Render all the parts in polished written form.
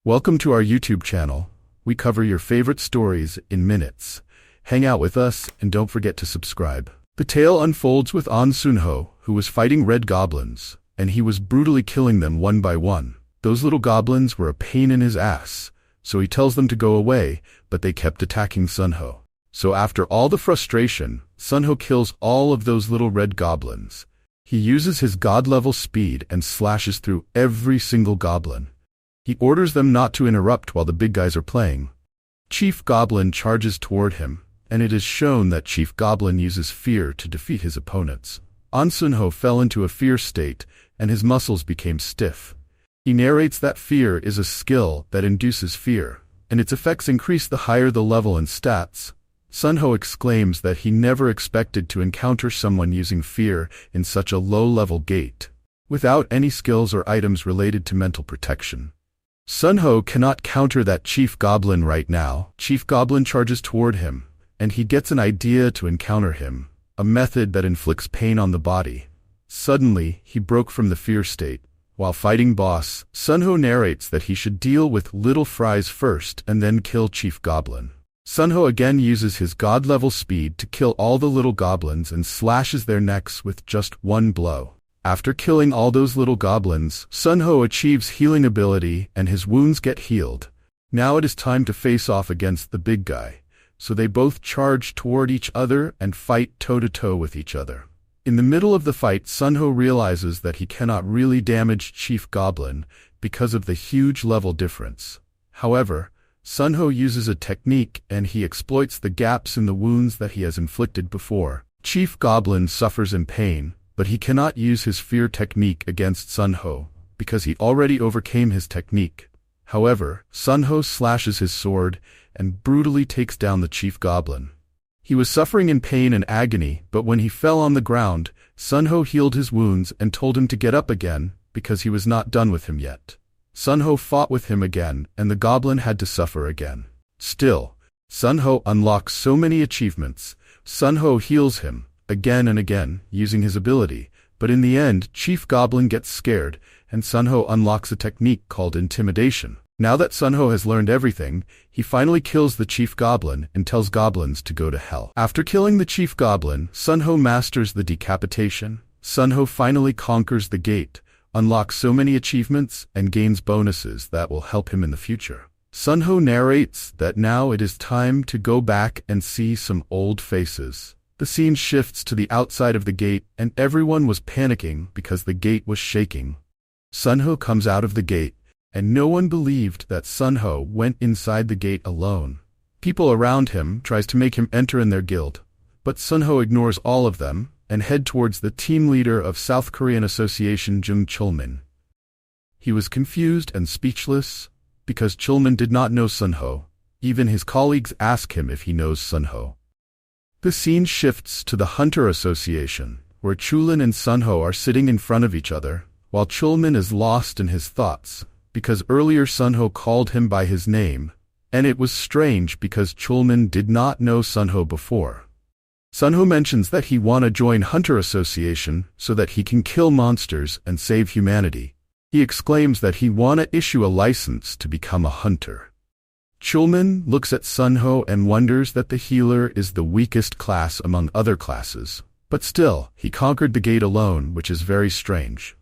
Welcome to our YouTube channel. We cover your favorite stories in minutes. Hang out with us and don't forget to subscribe. The tale unfolds with An Sunho, who was fighting red goblins, and he was brutally killing them one by one. Those little goblins were a pain in his ass, so he tells them to go away, but they kept attacking Sunho. So after all the frustration, Sunho kills all of those little red goblins. He uses his god-level speed and slashes through every single goblin. He orders them not to interrupt while the big guys are playing. Chief Goblin charges toward him, and it is shown that Chief Goblin uses fear to defeat his opponents. An Sunho fell into a fear state, and his muscles became stiff. He narrates that fear is a skill that induces fear, and its effects increase the higher the level and stats. Sunho exclaims that he never expected to encounter someone using fear in such a low-level gate, without any skills or items related to mental protection. Sunho cannot counter that Chief Goblin right now. Chief Goblin charges toward him, and he gets an idea to encounter him, a method that inflicts pain on the body. Suddenly, he broke from the fear state. While fighting boss, Sunho narrates that he should deal with little fries first and then kill Chief Goblin. Sunho again uses his god-level speed to kill all the little goblins and slashes their necks with just one blow. After killing all those little goblins, Sunho achieves healing ability and his wounds get healed. Now it is time to face off against the big guy, so they both charge toward each other and fight toe-to-toe with each other. In the middle of the fight, Sunho realizes that he cannot really damage Chief Goblin because of the huge level difference. However, Sunho uses a technique and he exploits the gaps in the wounds that he has inflicted before. Chief Goblin suffers in pain, but he cannot use his fear technique against Sunho, because he already overcame his technique. However, Sunho slashes his sword and brutally takes down the Chief Goblin. He was suffering in pain and agony, but when he fell on the ground, Sunho healed his wounds and told him to get up again, because he was not done with him yet. Sunho fought with him again, and the goblin had to suffer again. Still, Sunho unlocks so many achievements. Sunho heals him again and again, using his ability, but in the end, Chief Goblin gets scared, and Sunho unlocks a technique called intimidation. Now that Sunho has learned everything, he finally kills the Chief Goblin and tells goblins to go to hell. After killing the Chief Goblin, Sunho masters the decapitation. Sunho finally conquers the gate, unlocks so many achievements, and gains bonuses that will help him in the future. Sunho narrates that now it is time to go back and see some old faces. The scene shifts to the outside of the gate, and everyone was panicking because the gate was shaking. Sunho comes out of the gate, and no one believed that Sunho went inside the gate alone. People around him tries to make him enter in their guild, but Sunho ignores all of them and head towards the team leader of South Korean Association Jung Chulmin. He was confused and speechless because Chulmin did not know Sunho. Even his colleagues ask him if he knows Sunho. The scene shifts to the Hunter Association, where Chulin and Sunho are sitting in front of each other, while Chulmin is lost in his thoughts, because earlier Sunho called him by his name, and it was strange because Chulmin did not know Sunho before. Sunho mentions that he wanna join Hunter Association so that he can kill monsters and save humanity. He exclaims that he wanna issue a license to become a hunter. Chulmin looks at Sunho and wonders that the healer is the weakest class among other classes, but still, he conquered the gate alone, which is very strange.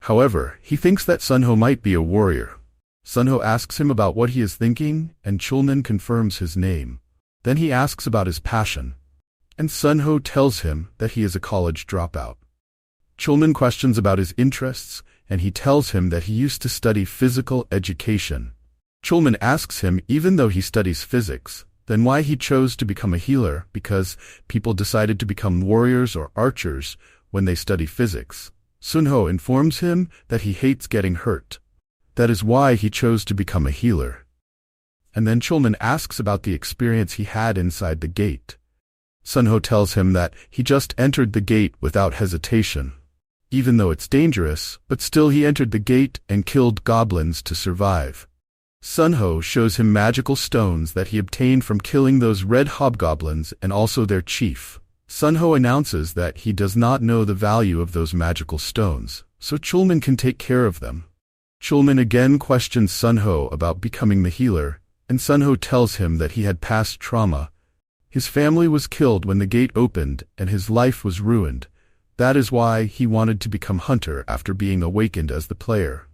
However, he thinks that Sunho might be a warrior. Sunho asks him about what he is thinking, and Chulmin confirms his name. Then he asks about his passion, and Sunho tells him that he is a college dropout. Chulmin questions about his interests, and he tells him that he used to study physical education. Chulmin asks him, even though he studies physics, then why he chose to become a healer, because people decided to become warriors or archers when they study physics. Sunho informs him that he hates getting hurt. That is why he chose to become a healer. And then Chulmin asks about the experience he had inside the gate. Sunho tells him that he just entered the gate without hesitation. Even though it's dangerous, but still he entered the gate and killed goblins to survive. Sunho shows him magical stones that he obtained from killing those red hobgoblins and also their chief. Sunho announces that he does not know the value of those magical stones, so Chulmin can take care of them. Chulmin again questions Sunho about becoming the healer, and Sunho tells him that he had past trauma. His family was killed when the gate opened, and his life was ruined. That is why he wanted to become hunter after being awakened as the player.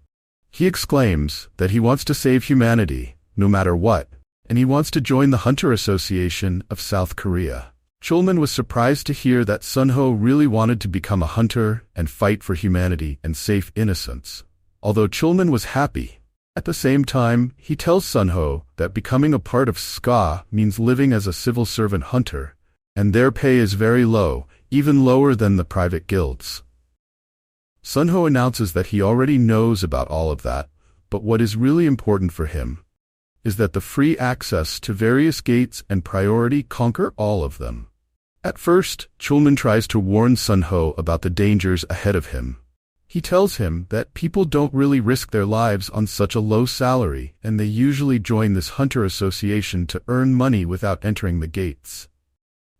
He exclaims that he wants to save humanity, no matter what, and he wants to join the Hunter Association of South Korea. Chulmin was surprised to hear that Sunho really wanted to become a hunter and fight for humanity and save innocence. Although Chulmin was happy, at the same time, he tells Sunho that becoming a part of SKA means living as a civil servant hunter, and their pay is very low, even lower than the private guilds. Sunho announces that he already knows about all of that, but what is really important for him is that the free access to various gates and priority conquer all of them. At first, Chulmin tries to warn Sunho about the dangers ahead of him. He tells him that people don't really risk their lives on such a low salary, and they usually join this hunter association to earn money without entering the gates.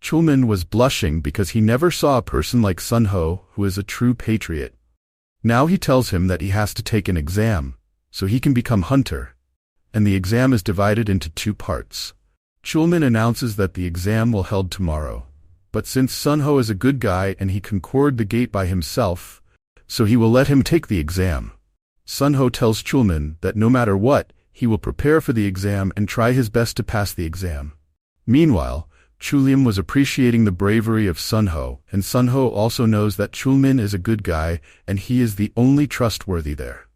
Chulmin was blushing because he never saw a person like Sunho who is a true patriot. Now he tells him that he has to take an exam, so he can become hunter, and the exam is divided into 2 parts. Chulmin announces that the exam will held tomorrow, but since Sunho is a good guy and he can cord the gate by himself, so he will let him take the exam. Sunho tells Chulmin that no matter what, he will prepare for the exam and try his best to pass the exam. Meanwhile, Chulmin was appreciating the bravery of Sunho, and Sunho also knows that Chulmin is a good guy and he is the only trustworthy there.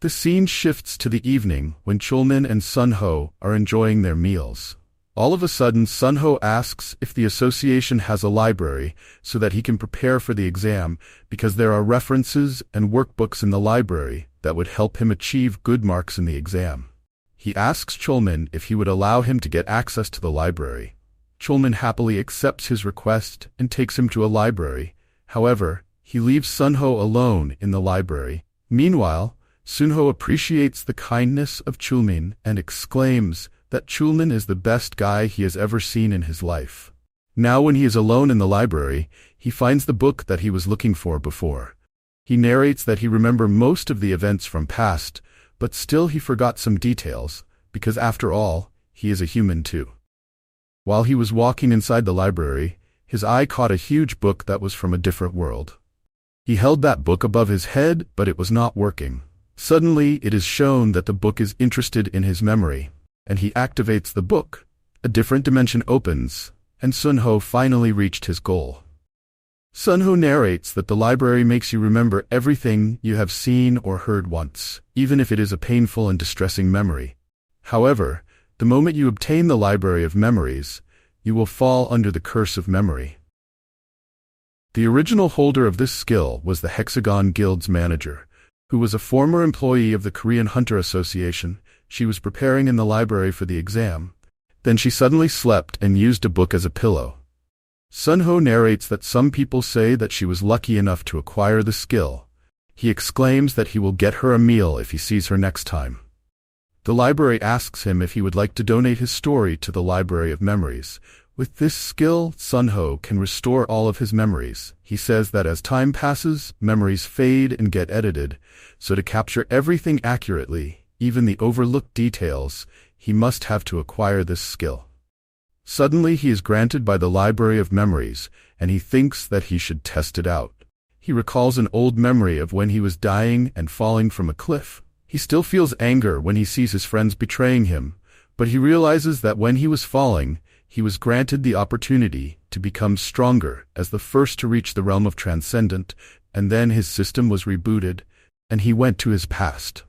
The scene shifts to the evening when Chulmin and Sunho are enjoying their meals. All of a sudden, Sunho asks if the association has a library so that he can prepare for the exam, because there are references and workbooks in the library that would help him achieve good marks in the exam. He asks Chulmin if he would allow him to get access to the library. Chulmin happily accepts his request and takes him to a library. However, he leaves Sunho alone in the library. Meanwhile, Sunho appreciates the kindness of Chulmin and exclaims that Chulmin is the best guy he has ever seen in his life. Now when he is alone in the library, he finds the book that he was looking for before. He narrates that he remembers most of the events from past, but still he forgot some details, because after all, he is a human too. While he was walking inside the library, his eye caught a huge book that was from a different world. He held that book above his head, but it was not working. Suddenly, it is shown that the book is interested in his memory, and he activates the book. A different dimension opens, and Sunho finally reached his goal. Sunho narrates that the library makes you remember everything you have seen or heard once, even if it is a painful and distressing memory. However, the moment you obtain the library of memories, you will fall under the curse of memory. The original holder of this skill was the Hexagon Guild's manager, who was a former employee of the Korean Hunter Association. She was preparing in the library for the exam. Then she suddenly slept and used a book as a pillow. Sunho narrates that some people say that she was lucky enough to acquire the skill. He exclaims that he will get her a meal if he sees her next time. The library asks him if he would like to donate his story to the Library of Memories. With this skill, Sunho can restore all of his memories. He says that as time passes, memories fade and get edited, so to capture everything accurately, even the overlooked details, he must have to acquire this skill. Suddenly he is granted by the Library of Memories, and he thinks that he should test it out. He recalls an old memory of when he was dying and falling from a cliff. He still feels anger when he sees his friends betraying him, but he realizes that when he was falling, he was granted the opportunity to become stronger as the first to reach the realm of transcendent, and then his system was rebooted, and he went to his past.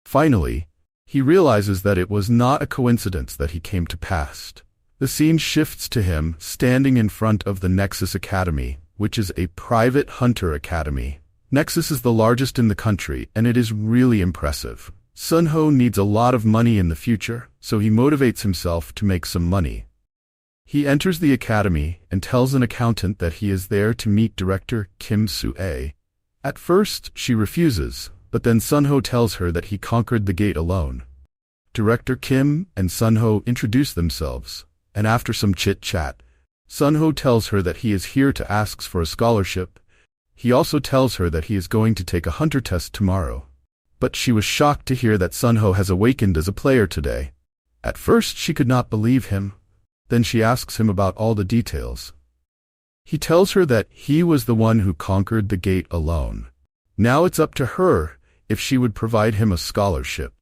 Finally, he realizes that it was not a coincidence that he came to past. The scene shifts to him standing in front of the Nexus Academy, which is a private hunter academy. Nexus is the largest in the country, and it is really impressive. Sunho needs a lot of money in the future, so he motivates himself to make some money. He enters the academy and tells an accountant that he is there to meet Director Kim Soo-ae. At first, she refuses, but then Sunho tells her that he conquered the gate alone. Director Kim and Sunho introduce themselves, and after some chit-chat, Sunho tells her that he is here to ask for a scholarship. He also tells her that he is going to take a hunter test tomorrow. but she was shocked to hear that Sunho has awakened as a player today. At first she could not believe him. Then she asks him about all the details. He tells her that he was the one who conquered the gate alone. Now it's up to her if she would provide him a scholarship.